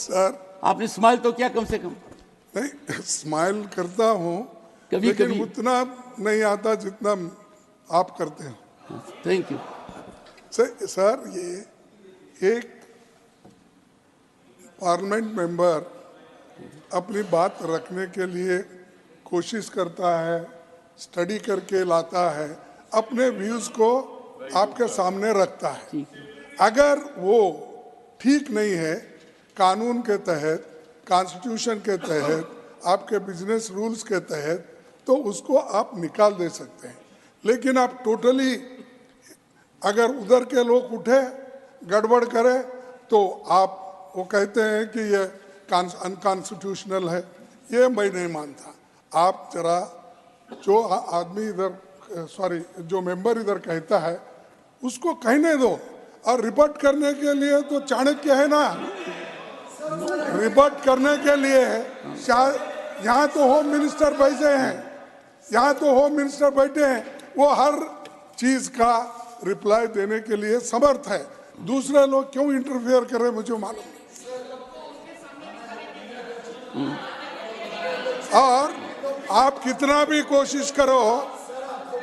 Sir आपने smile तो किया कम से कम। नहीं, स्माइल करता हूँ कभी लेकिन कभी। उतना नहीं आता जितना आप करते हैं। Thank you. सर ये एक पार्लियामेंट मेंबर अपनी बात रखने के लिए कोशिश करता है, स्टडी करके लाता है, अपने व्यूज को आपके सामने रखता है। अगर वो ठीक नहीं है कानून के तहत, कॉन्स्टिट्यूशन के तहत, आपके बिजनेस रूल्स के तहत, तो उसको आप निकाल दे सकते हैं। लेकिन आप टोटली अगर उधर के लोग उठे गड़बड़ करे तो आप वो कहते हैं कि ये अनकॉन्स्टिट्यूशनल है। ये मैं नहीं मानता। आप जरा जो आदमी इधर जो मेंबर इधर कहता है उसको कहने दो। और रिपोर्ट करने के लिए तो चाणक्य है ना, रिपोर्ट करने के लिए यहाँ तो होम मिनिस्टर बैठे हैं, यहाँ तो होम मिनिस्टर बैठे हैं, वो हर चीज का रिप्लाई देने के लिए समर्थ है। दूसरे लोग क्यों इंटरफेयर कर रहे मुझे मालूम नहीं। और आप कितना भी कोशिश करो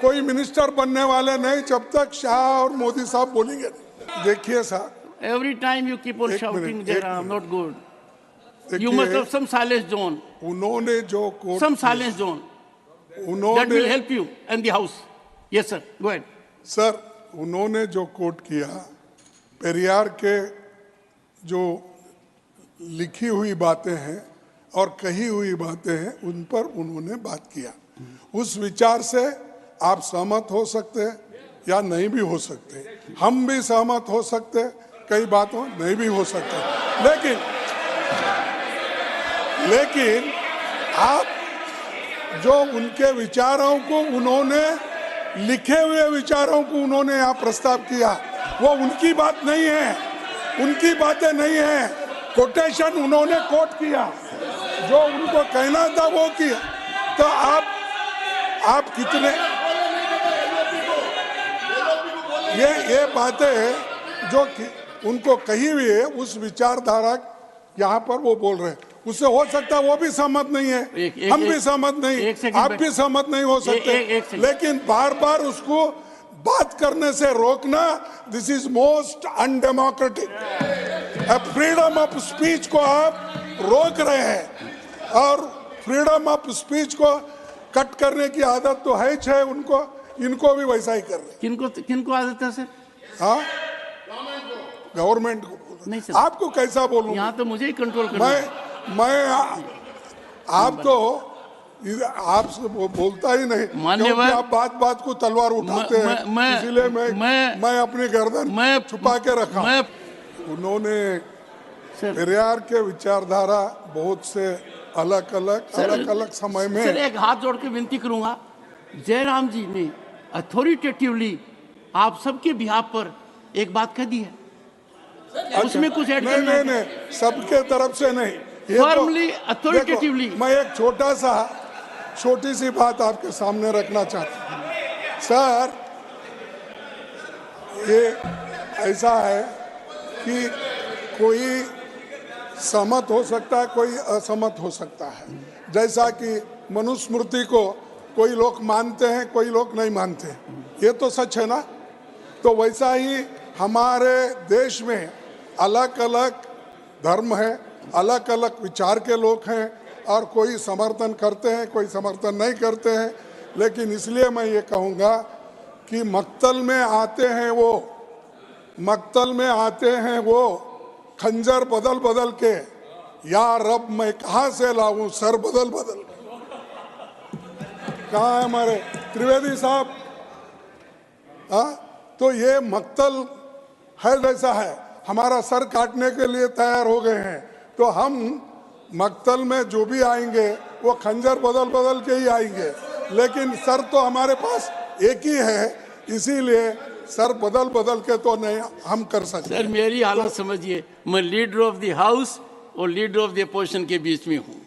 कोई मिनिस्टर बनने वाले नहीं जब तक शाह और मोदी साहब बोलेंगे। देखिए साहब, Every time you keep on shouting that I'm not good. You must have some silence zone. उन्होंने जो coat Some silence zone. That will उन्होंने help you and the house. Yes, sir. Go ahead. Sir उन्होंने जो coat किया, पेरियार के जो लिखी हुई बातें हैं और कही हुई बातें हैं उन पर उन्होंने बात किया। उस विचार से आप सहमत हो सकते हैं या नहीं भी हो सकते, हम भी सहमत हो सकते, कई बातों नहीं भी हो सकते, लेकिन आप जो उनके विचारों को उन्होंने लिखे हुए विचारों को उन्होंने यहाँ प्रस्ताव किया वो उनकी बात नहीं है, उनकी बातें नहीं है। कोटेशन उन्होंने कोट किया, जो उनको कहना था वो किया। तो आप कितने ये बातें जो उनको कही हुई है उस विचारधारा यहाँ पर वो बोल रहे हैं, उससे हो सकता है वो भी सहमत नहीं है, हम भी सहमत नहीं, आप भी सहमत नहीं हो सकते, लेकिन बार बार उसको बात करने से रोकना, this is most undemocratic. Freedom of speech को आप रोक रहे हैं और फ्रीडम ऑफ स्पीच को कट करने की आदत तो है ही है उनको, इनको भी वैसा ही कर रहे। किनको आदत है सर? हाँ, गवर्नमेंट को नहीं सर, आपको कैसा बोलूं? यहाँ तो मुझे ही कंट्रोल करना है। आप तो आपसे बोलता ही नहीं, क्योंकि आप बात को तलवार उठाते हैं, इसलिए मैं अपनी गर्दन छुपा के रखा। उन्होंने पेरियार के विचारधारा बहुत से अलग अलग समय में। सर एक हाथ जोड़ के विनती करूंगा, जयराम जी ने अथॉरिटेटिवली आप सबके बिहाफ पर एक बात कह दी है, उसमें कुछ ऐड करना है? नहीं, सबके तरफ से नहीं, फॉर्मली अथॉरिटेटिवली। मैं एक छोटी सी बात आपके सामने रखना चाहता हूँ। सर ये ऐसा है कि कोई सहमत हो सकता है, कोई असहमत हो सकता है। जैसा कि मनुस्मृति को कोई लोग मानते हैं, कोई लोग नहीं मानते, ये तो सच है ना। तो वैसा ही हमारे देश में अलग अलग धर्म है, अलग अलग विचार के लोग हैं, और कोई समर्थन करते हैं, कोई समर्थन नहीं करते हैं। लेकिन इसलिए मैं ये कहूँगा कि मक्तल में आते हैं वो खंजर बदल के, या रब मैं कहाँ से लाऊं सर बदल के। कहाँ है हमारे त्रिवेदी साहब? हाँ, तो ये मक्तल है जैसा है, हमारा सर काटने के लिए तैयार हो गए हैं। तो हम मक्तल में जो भी आएंगे वो खंजर बदल के ही आएंगे, लेकिन सर तो हमारे पास एक ही है, इसीलिए सर बदल के तो नहीं हम कर सकते। सर मेरी हालत समझिए, मैं लीडर ऑफ द हाउस और लीडर ऑफ द अपोजिशन के बीच में हूँ।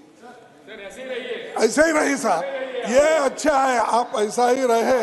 ऐसे ही रही साहब, ये अच्छा है, आप ऐसा ही रहे।